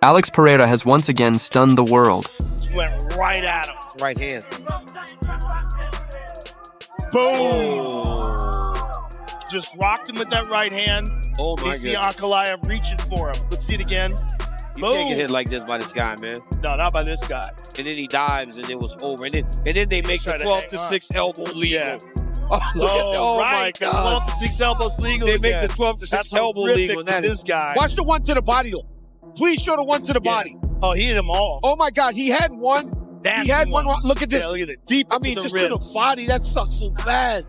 Alex Pereira has once again stunned the world. Went right at him. Right hand. Boom! Just rocked him with that right hand. Oh my You see goodness. Ankalaev reaching for him. Let's see it again. You Boom. can't get hit like this by this guy, man. No, not by this guy. And then he dives, and it was over. And then they make the Try to 12-6 elbow legal. Yeah. Oh, look at that. Oh right. my God. 12-6 elbows legal They again. make the 12-6 That's elbow horrific legal. for this guy. Watch the one to the body, though. Please show the one to the body. Oh, he hit them all. Oh my God, he had one. Nasty He had one. Look at this. Yeah, look at it. Deep I mean, into just the to the ribs. body. That sucks so bad.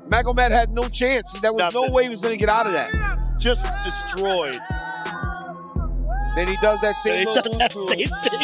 Magomed had no chance. There was no way he was going to get out of that. Just destroyed. Then he does that same He little does that move. same thing.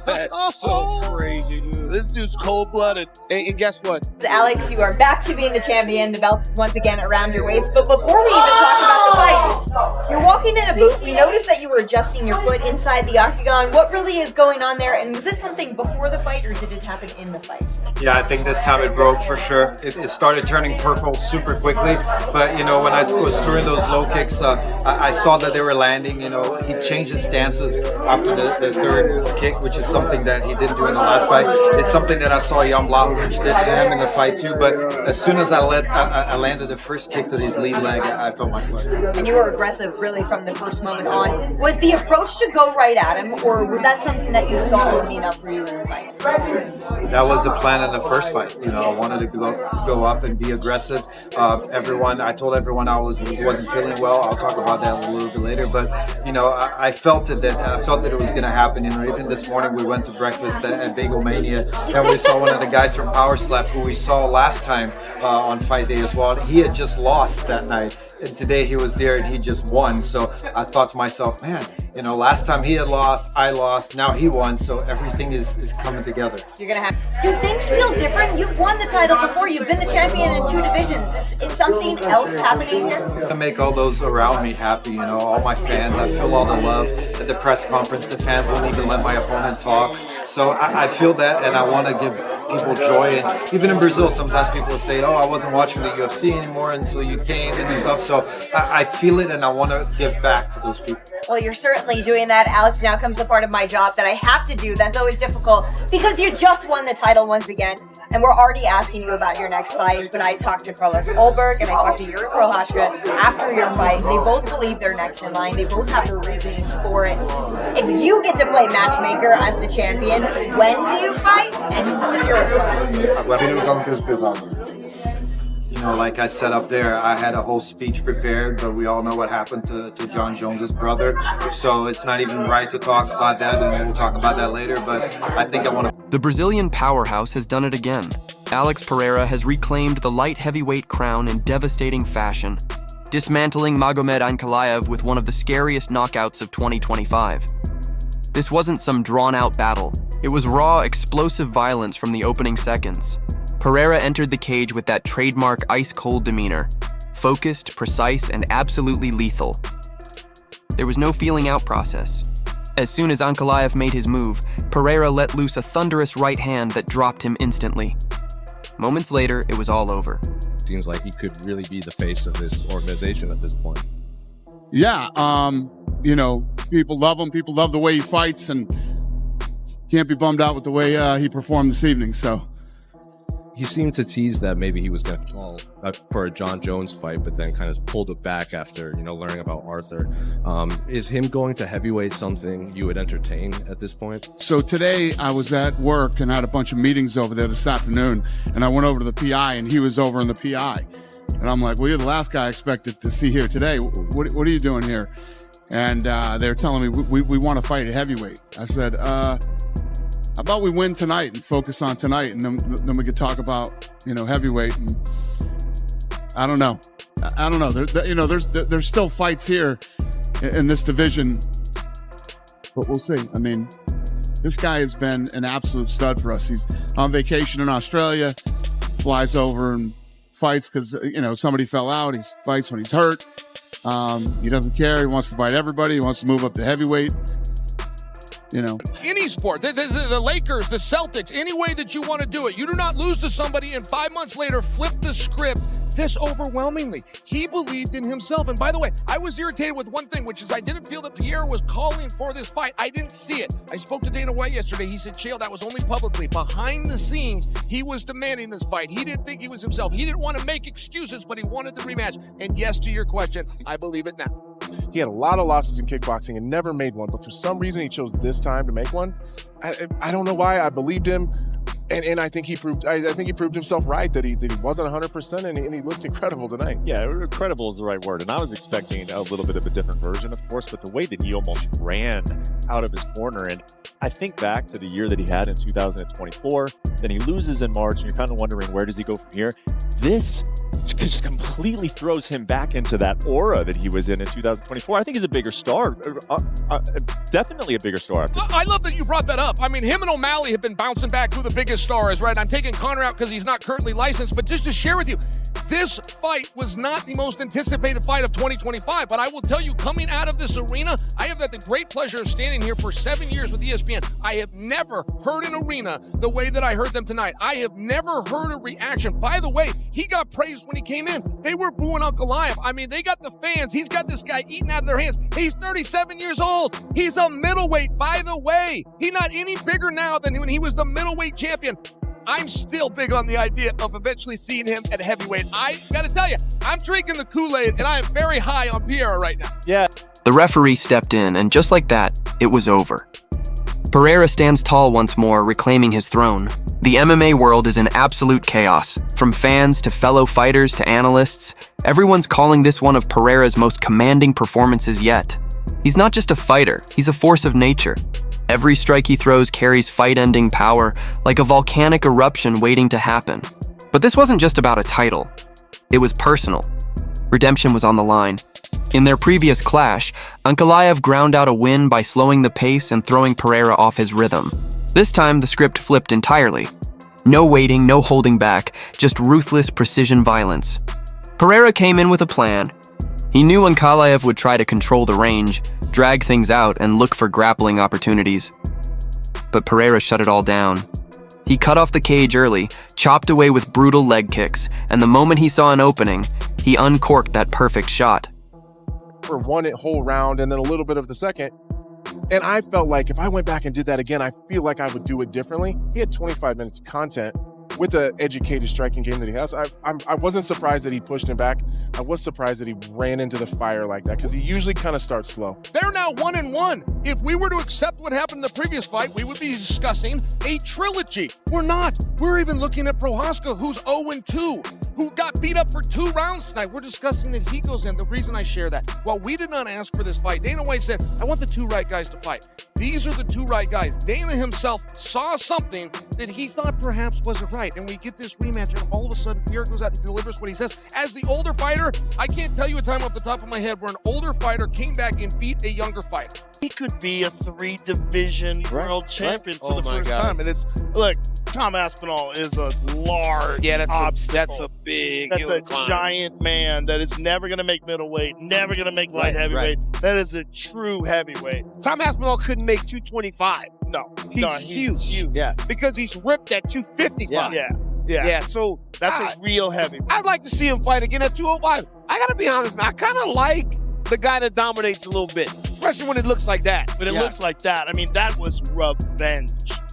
That's so crazy, dude. This dude's cold-blooded. And guess what? Alex, you are back to being the champion. The belt is once again around your waist. But before we even talk about the fight, you're walking in a booth. We noticed that you were adjusting your foot inside the octagon. What really is going on there? And was this something before the fight, or did it happen in the fight? Yeah, I think this time it broke for sure. It started turning purple super quickly. But, you know, when I was throwing those low kicks, I saw that they were landing. You know, he changed his stances after the third kick, which is something that he didn't do in the last fight. It's something that I saw Jan Blachowicz did to him in the fight too. But as soon as I landed the first kick to his lead leg, I felt my foot. And you were aggressive really from the first moment on. Was the approach to go right at him, or was that something that you saw opening up for you in the fight? That was the plan in the first fight. You know, I wanted to go up and be aggressive. I told everyone I wasn't feeling well. I'll talk about that a little bit later. But you know, I felt it that it was going to happen. You know, even this morning we went to breakfast at Bagel Mania, and we saw one of the guys from Power Slap who we saw last time on fight day as well. He had just lost that night, and today he was there and he just won. So I thought to myself, man, you know, last time he had lost, I lost, now he won. So everything is coming together. You're gonna have. Do things feel different? You've won the title before. You've been the champion in 2 divisions. Is something else happening here? To make all those around me happy, you know, all my fans. I feel all the love at the press conference. The fans won't even let my opponent talk. So I feel that, and I want to give people joy. And even in Brazil, sometimes people say, oh, I wasn't watching the UFC anymore until you came and stuff. So I feel it, and I want to give back to those people. Well, you're certainly doing that, Alex. Now comes the part of my job that I have to do. That's always difficult because you just won the title once again, and we're already asking you about your next fight. But I talked to Carlos Olberg and I talked to Yuri Prochazka after your fight. They both believe they're next in line. They both have their reasons for it. If you get to play matchmaker as the champion, when do you fight, and who is your opponent? You know, like I said up there, I had a whole speech prepared, but we all know what happened to Jon Jones' brother. So it's not even right to talk about that, and we'll talk about that later. But I think I want to. The Brazilian powerhouse has done it again. Alex Pereira has reclaimed the light heavyweight crown in devastating fashion, dismantling Magomed Ankalaev with one of the scariest knockouts of 2025. This wasn't some drawn-out battle. It was raw, explosive violence from the opening seconds. Pereira entered the cage with that trademark ice-cold demeanor, focused, precise, and absolutely lethal. There was no feeling-out process. As soon as Ankalaev made his move, Pereira let loose a thunderous right hand that dropped him instantly. Moments later, it was all over. Seems like he could really be the face of this organization at this point. Yeah, you know, people love him. People love the way he fights, and can't be bummed out with the way he performed this evening. So He seemed to tease that maybe he was going to call for a Jon Jones fight, but then kind of pulled it back after, you know, learning about Arthur. Is him going to heavyweight something you would entertain at this point? So today I was at work and had a bunch of meetings over there this afternoon, and I went over to the PI, and he was over in the PI. And I'm like, well, you're the last guy I expected to see here today. What are you doing here? And they're telling me, we want to fight at heavyweight. I said, how about we win tonight and focus on tonight, and then we could talk about, you know, heavyweight. And I don't know. There's still fights here in this division, but we'll see. I mean, this guy has been an absolute stud for us. He's on vacation in Australia, flies over and fights because, you know, somebody fell out. He fights when he's hurt. He doesn't care. He wants to fight everybody. He wants to move up to heavyweight. You know, any sport, the Lakers, the Celtics, any way that you want to do it. You do not lose to somebody and 5 months later flip the script this overwhelmingly. He believed in himself. And by the way, I was irritated with one thing, which is I didn't feel that Pereira was calling for this fight. I didn't see it. I spoke to Dana White yesterday. He said, Chael, that was only publicly. Behind the scenes, he was demanding this fight. He didn't think he was himself. He didn't want to make excuses, but he wanted the rematch. And yes, to your question, I believe it now. He had a lot of losses in kickboxing and never made one, but for some reason he chose this time to make one. I don't know why. I believed him, and I think he proved. I think he proved himself right that he wasn't 100%, and he looked incredible tonight. Yeah, incredible is the right word, and I was expecting a little bit of a different version, of course, but the way that he almost ran out of his corner, and I think back to the year that he had in 2024, then he loses in March, and you're kind of wondering where does he go from here. This just completely throws him back into that aura that he was in 2024. I think he's a bigger star, definitely a bigger star. I love that you brought that up. I mean, him and O'Malley have been bouncing back who the biggest star is, right? I'm taking Conor out because he's not currently licensed, but just to share with you, this fight was not the most anticipated fight of 2025, but I will tell you, coming out of this arena, I have had the great pleasure of standing here for 7 years with ESPN. I have never heard an arena the way that I heard them tonight. I have never heard a reaction. By the way, he got praised when he came in. They were booing Ankalaev. I mean, they got the fans. He's got this guy eating out of their hands. He's 37 years old. He's a middleweight, by the way. He's not any bigger now than when he was the middleweight champion. I'm still big on the idea of eventually seeing him at heavyweight. I got to tell you, I'm drinking the Kool-Aid, and I am very high on Pereira right now. Yeah. The referee stepped in, and just like that, it was over. Pereira stands tall once more, reclaiming his throne. The MMA world is in absolute chaos. From fans to fellow fighters to analysts, everyone's calling this one of Pereira's most commanding performances yet. He's not just a fighter, he's a force of nature. Every strike he throws carries fight-ending power, like a volcanic eruption waiting to happen. But this wasn't just about a title. It was personal. Redemption was on the line. In their previous clash, Ankalaev ground out a win by slowing the pace and throwing Pereira off his rhythm. This time, the script flipped entirely. No waiting, no holding back, just ruthless precision violence. Pereira came in with a plan. He knew Ankalaev would try to control the range, drag things out, and look for grappling opportunities. But Pereira shut it all down. He cut off the cage early, chopped away with brutal leg kicks, and the moment he saw an opening, he uncorked that perfect shot. For one whole round and then a little bit of the second. And I felt like if I went back and did that again, I feel like I would do it differently. He had 25 minutes of content with the educated striking game that he has. I wasn't surprised that he pushed him back. I was surprised that he ran into the fire like that because he usually kind of starts slow. They're now 1-1. If we were to accept what happened in the previous fight, we would be discussing a trilogy. We're not. We're even looking at Prohaska, who's 0-2, who got beat up for 2 rounds tonight. We're discussing that he goes in. The reason I share that, while we did not ask for this fight, Dana White said, I want the 2 right guys to fight. These are the 2 right guys. Dana himself saw something that he thought perhaps wasn't right. And we get this rematch, and all of a sudden, Pereira goes out and delivers what he says. As the older fighter, I can't tell you a time off the top of my head where an older fighter came back and beat a younger fighter. He could be a 3-division world champion for the first time. And it's, look, Tom Aspinall is a large obstacle. That's a big That's a giant man that is never going to make middleweight, never going to make light heavyweight. Right. That is a true heavyweight. Tom Aspinall couldn't make 225. No. He's huge. Yeah. Because he's ripped at 255. Yeah. So that's a real heavyweight. I'd like to see him fight again at 205. I got to be honest, man. I kind of like the guy that dominates a little bit, especially when it looks like that. When it looks like that, I mean, that was revenge.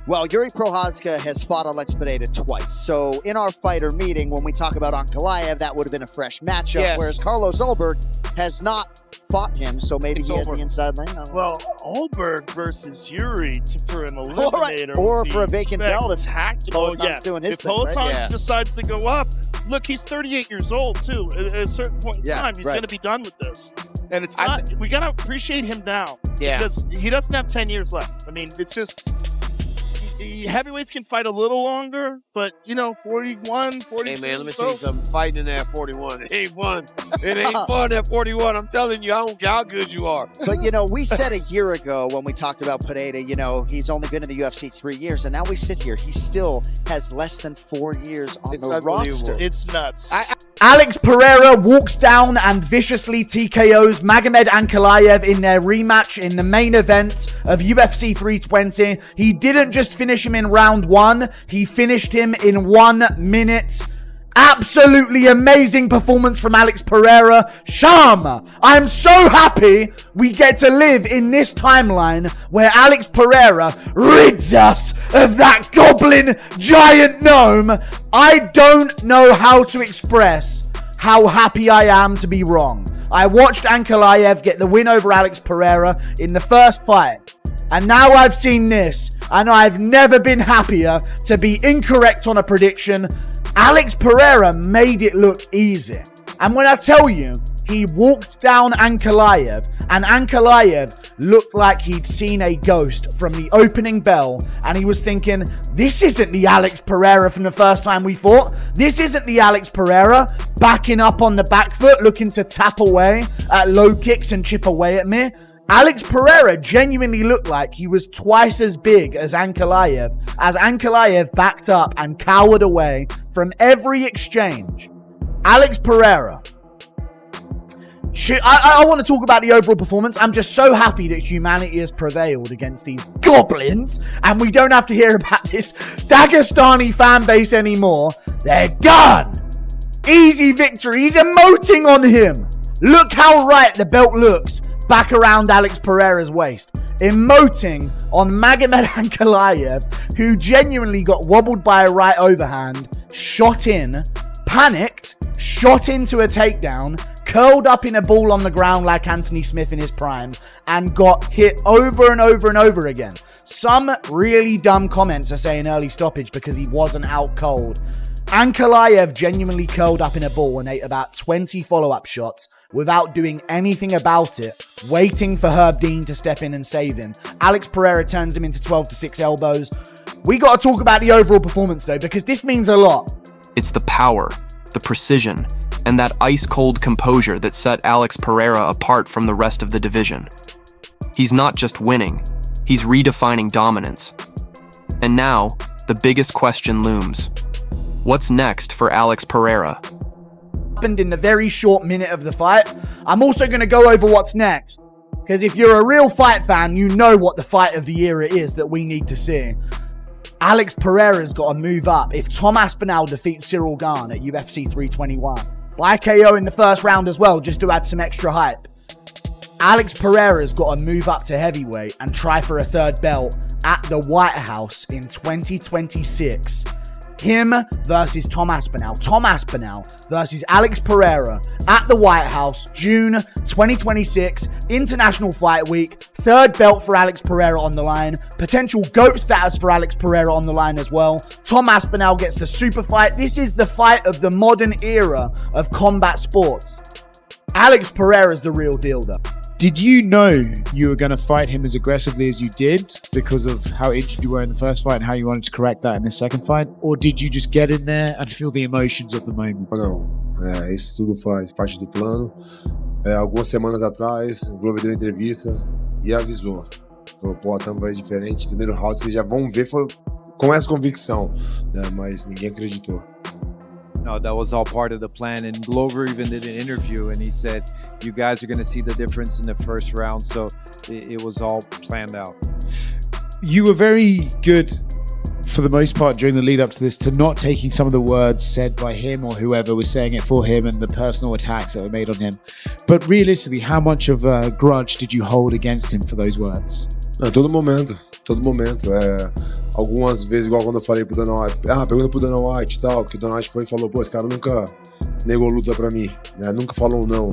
Well, Yuri Prohaska has fought Alex Pereira twice. So in our fighter meeting, when we talk about Ankalaev, that would have been a fresh matchup, whereas Carlos Ulberg has not fought him, so maybe he has the inside lane. Well, Ulberg versus Yuri for an eliminator. Or for a vacant belt if Peloton's doing his if thing, Peloton decides to go up, look, he's 38 years old, too. At a certain point in time, he's going to be done with this. And it's not, we got to appreciate him now. Yeah. Because he doesn't have 10 years left. I mean, it's just, heavyweights can fight a little longer, but, 41, 42. Hey, man, let me tell you something. Fighting in there at 41, it ain't fun. It ain't fun at 41. I'm telling you, I don't care how good you are. But, we said a year ago when we talked about Pereira, he's only been in the UFC 3 years, and now we sit here. He still has less than 4 years on the roster. It's nuts. Alex Pereira walks down and viciously TKOs Magomed Ankalaev in their rematch in the main event of UFC 320. He didn't just finish him in round 1, he finished him in 1 minute. Absolutely amazing performance from Alex Pereira. Sham! I'm so happy we get to live in this timeline where Alex Pereira rids us of that goblin giant gnome. I don't know how to express how happy I am to be wrong. I watched Ankalaev get the win over Alex Pereira in the first fight. And now I've seen this, and I've never been happier to be incorrect on a prediction. Alex Pereira made it look easy. And when I tell you, he walked down Ankalaev, and Ankalaev looked like he'd seen a ghost from the opening bell, and he was thinking, this isn't the Alex Pereira from the first time we fought. This isn't the Alex Pereira backing up on the back foot, looking to tap away at low kicks and chip away at me. Alex Pereira genuinely looked like he was twice as big as Ankalaev backed up and cowered away from every exchange. Alex Pereira. I want to talk about the overall performance. I'm just so happy that humanity has prevailed against these goblins, and we don't have to hear about this Dagestani fan base anymore. They're done. Easy victory. He's emoting on him. Look how right the belt looks back around Alex Pereira's waist. Emoting on Magomed Ankalaev, who genuinely got wobbled by a right overhand, shot in, panicked, shot into a takedown, curled up in a ball on the ground like Anthony Smith in his prime, and got hit over and over and over again. Some really dumb comments are saying early stoppage because he wasn't out cold. Ankalaev genuinely curled up in a ball and ate about 20 follow-up shots without doing anything about it, waiting for Herb Dean to step in and save him. Alex Pereira turns him into 12-6 elbows. We got to talk about the overall performance though, because this means a lot. It's the power, the precision, and that ice-cold composure that set Alex Pereira apart from the rest of the division. He's not just winning, he's redefining dominance. And now, the biggest question looms. What's next for Alex Pereira? Happened in the very short minute of the fight. I'm also going to go over what's next, because if you're a real fight fan, you know what the fight of the era is that we need to see. Alex Pereira's got to move up. If Tom Aspinall defeats Cyril Gane at UFC 321 by KO in the first round as well, just to add some extra hype, Alex Pereira's got to move up to heavyweight and try for a third belt at the White House in 2026. Him versus Tom Aspinall. Tom Aspinall versus Alex Pereira at the White House, June 2026, International Fight Week. Third belt for Alex Pereira on the line. Potential GOAT status for Alex Pereira on the line as well. Tom Aspinall gets the super fight. This is the fight of the modern era of combat sports. Alex Pereira's the real deal though. Did you know you were going to fight him as aggressively as you did because of how injured you were in the first fight and how you wanted to correct that in the second fight? Or did you just get in there and feel the emotions of the moment? Não, isso tudo faz parte do plano. Algumas semanas atrás, o Glover deu entrevista e avisou. Falou, pô, também é diferente. Primeiro round, vocês já vão ver com essa convicção. Mas ninguém acreditou. No, that was all part of the plan. And Glover even did an interview and he said, you guys are going to see the difference in the first round. So it was all planned out. You were very good for the most part during the lead up to this to not taking some of the words said by him or whoever was saying it for him and the personal attacks that were made on him. But realistically, how much of a grudge did you hold against him for those words? Todo momento. Algumas vezes, igual quando eu falei pro Dana White, pergunta pro Dana White e tal, que o Dana White foi e falou, pô, esse cara nunca negou luta pra mim, né? Nunca falou não.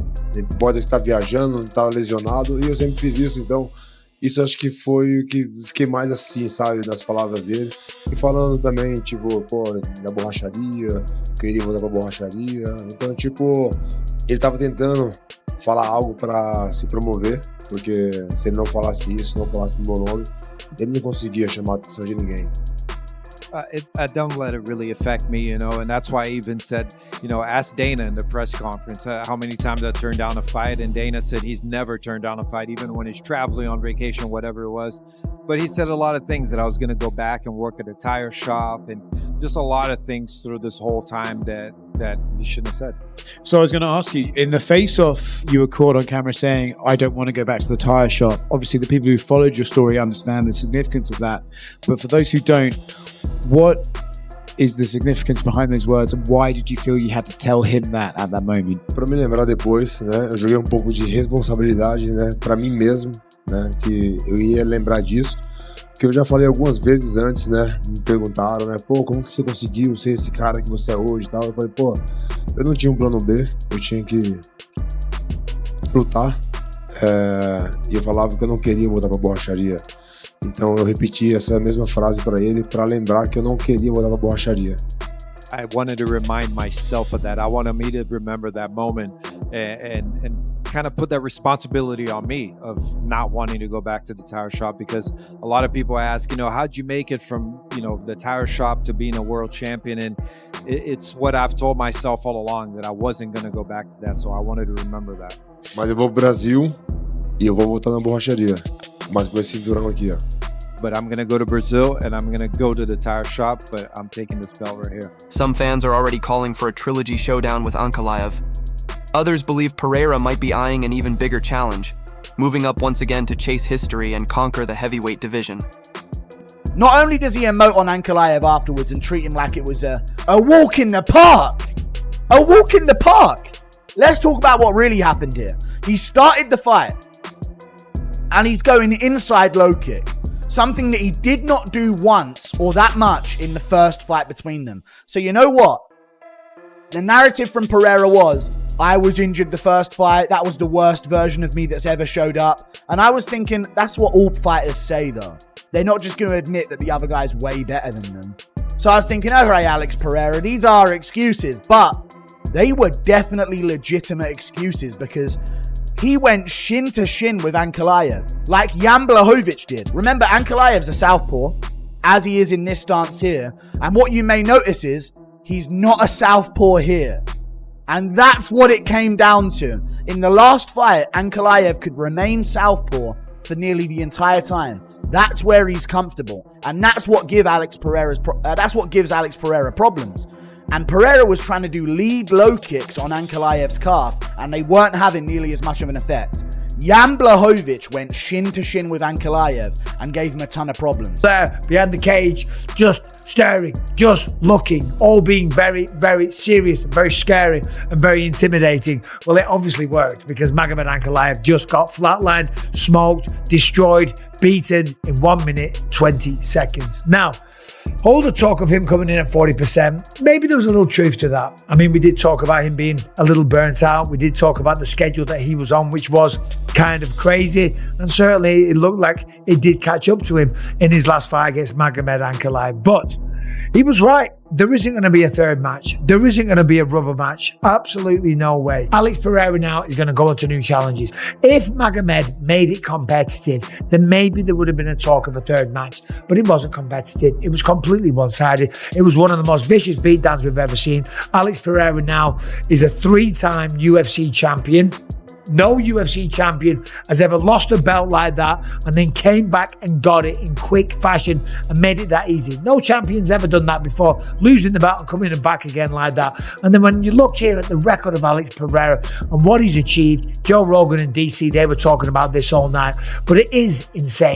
Pode estar viajando, tá lesionado, e eu sempre fiz isso, então isso acho que foi o que fiquei mais assim, sabe, nas palavras dele. E falando também, tipo, pô, da borracharia, queria voltar pra borracharia. Então, tipo, ele tava tentando falar algo pra se promover, porque se ele não falasse isso, não falasse no meu nome, ele não conseguia chamar a atenção de ninguém. I don't let it really affect me, you know, and that's why I even said, you know, ask Dana in the press conference how many times I turned down a fight, and Dana said he's never turned down a fight, even when he's traveling on vacation, whatever it was. But he said a lot of things that I was going to go back and work at a tire shop, and just a lot of things through this whole time that he shouldn't have said. So I was going to ask you, in the face-off, you were caught on camera saying, I don't want to go back to the tire shop. Obviously, the people who followed your story understand the significance of that. But for those who don't, what is the significance behind those words, and why did you feel you had to tell him that at that moment? Para me lembrar depois, né? Eu joguei um pouco de responsabilidade, né? Para mim mesmo, né? Que eu ia lembrar disso, que eu já falei algumas vezes antes, né? Me perguntaram, né? Pô, como que você conseguiu ser esse cara que você é hoje e tal? Eu falei, pô, eu não tinha um plano B, eu tinha que lutar. E eu falava que eu não queria voltar pra borracharia. Então eu repeti essa mesma frase para ele para lembrar que eu não queria voltar pra borracharia. I wanted to remind myself of that. I wanted me to remember that moment and kind of put that responsibility on me of not wanting to go back to the tire shop, because a lot of people ask, how'd you make it from, the tire shop to being a world champion? And it's what I've told myself all along, that I wasn't going to go back to that. So I wanted to remember that. Mas eu vou pro Brasil e eu vou voltar na borracharia. Mas com esse cinturão aqui, ó. But I'm going to go to Brazil and I'm going to go to the tire shop, but I'm taking this belt right here. Some fans are already calling for a trilogy showdown with Ankalaev. Others believe Pereira might be eyeing an even bigger challenge, moving up once again to chase history and conquer the heavyweight division. Not only does he emote on Ankalaev afterwards and treat him like it was a walk in the park. A walk in the park. Let's talk about what really happened here. He started the fight and he's going inside low kick. Something that he did not do once or that much in the first fight between them. So you know what? The narrative from Pereira was, I was injured the first fight. That was the worst version of me that's ever showed up. And I was thinking, that's what all fighters say though. They're not just going to admit that the other guy's way better than them. So I was thinking, all right, Alex Pereira, these are excuses. But they were definitely legitimate excuses, because he went shin to shin with Ankalaev, like Jan Blachowicz did. Remember, Ankalaev's a southpaw, as he is in this stance here. And what you may notice is, he's not a southpaw here. And that's what it came down to. In the last fight, Ankalaev could remain southpaw for nearly the entire time. That's where he's comfortable. And that's what gives Alex Pereira problems. And Pereira was trying to do lead low kicks on Ankalaev's calf, and they weren't having nearly as much of an effect. Jan Blachowicz went shin to shin with Ankalaev and gave him a ton of problems. There, behind the cage, just staring, just looking, all being very, very serious, very scary and very intimidating. Well, it obviously worked, because Magomed Ankalaev just got flatlined, smoked, destroyed, beaten in 1 minute, 20 seconds. Now, all the talk of him coming in at 40%, maybe there was a little truth to that. I mean, we did talk about him being a little burnt out. We did talk about the schedule that he was on, which was kind of crazy. And certainly it looked like it did catch up to him in his last fight against Magomed Ankalaev. But he was right. There isn't going to be a third match. There isn't going to be a rubber match. Absolutely no way. Alex Pereira now is going to go into new challenges. If Magomed made it competitive, then maybe there would have been a talk of a third match. But it wasn't competitive. It was completely one-sided. It was one of the most vicious beatdowns we've ever seen. Alex Pereira now is a 3-time UFC champion. No UFC champion has ever lost a belt like that and then came back and got it in quick fashion and made it that easy. No champion's ever done that before, losing the belt and coming back again like that. And then when you look here at the record of Alex Pereira and what he's achieved, Joe Rogan and DC, they were talking about this all night, but it is insane.